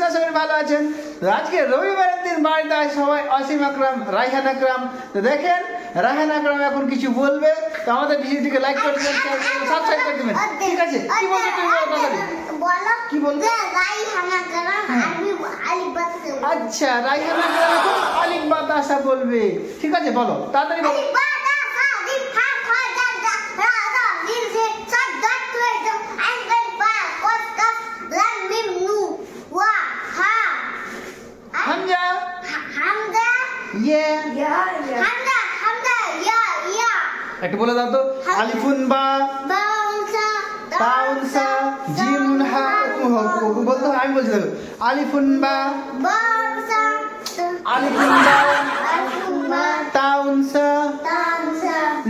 আশা করি ভালো আছেন। তো আজকে রবিবারের দিন বাড়িতে আছে সবাই, অসীম আকরাম, রায়হান আকরাম। তো দেখেন রায়হান আকরাম এখন কিছু বলবে, তো আমাদের ভিডিওটিকে লাইক করে দেবেন, সাবস্ক্রাইব করে দেবেন। ঠিক আছে, কি বলবে তুমি বলো, কি বলবে? রায়হান আকরাম আলিফ বাতাসা। আচ্ছা, রায়হান আকরাম এখন আলিফ বাতাসা বলবে। ঠিক আছে, বলো তাড়াতাড়ি বলো। একটু বলে দাও তো। আলিফুন বা, তাউনসা, জিমুন হা, বলতে আমি বলছি দেখো। আলিফুন বা, আলিফুন বা, তাউনসা,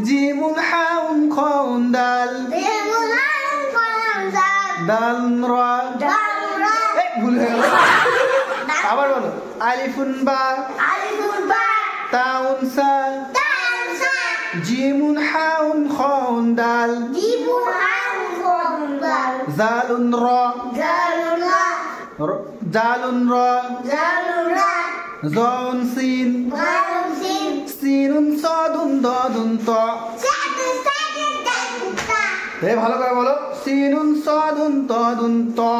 জিমুন হাউন খাউন দাল, দাল রা, ভুল হয়ে গেল। আবার বলো। আলিফুন বা, তাউনসা, জিমুন হাউন খাউন দাল, জালুন রা, জালুন রা, জাউন সিন, সিনুন সাদুন দাদুন তা। ভালো করে বলো। সিনুন সাদুন দাদুন তা,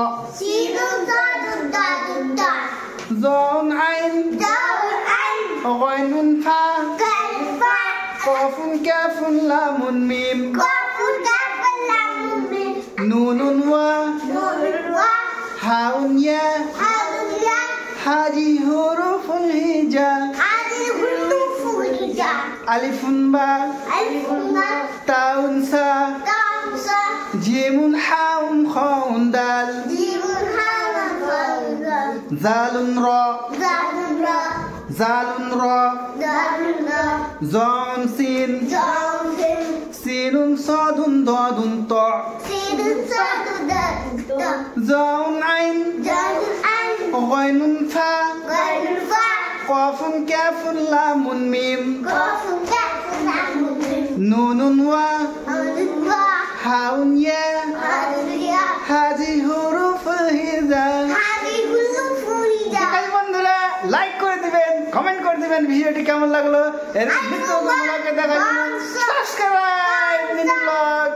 জাউন আইন, গাইনুন ফা, কাফুন কাফুন লামুন মিম, নুনুন ওয়া, হাউন ইয়া, হাজি হুরুফুল হিজা, আলিফুন বা, তাউন সা, জিমুন হাউন খাউন দাল, জালুন রা, জালুন রা, জাউন সিন, সিনুন সাদুন দাদুন তা, জাউন আইন, গাইনুন ফা, কাফুন কাফুন লামুন মিম, নুনুন ওয়া, হাউন ইয়া, হাজি হুরুফুল হিজা। বন্ধুরা লাইক করে দিবেন, কমেন্ট করে দিবেন ভিডিওটি কেমন লাগলো। এর ভিডিওগুলোকে দেখার জন্য সাবস্ক্রাইব ব্লগ।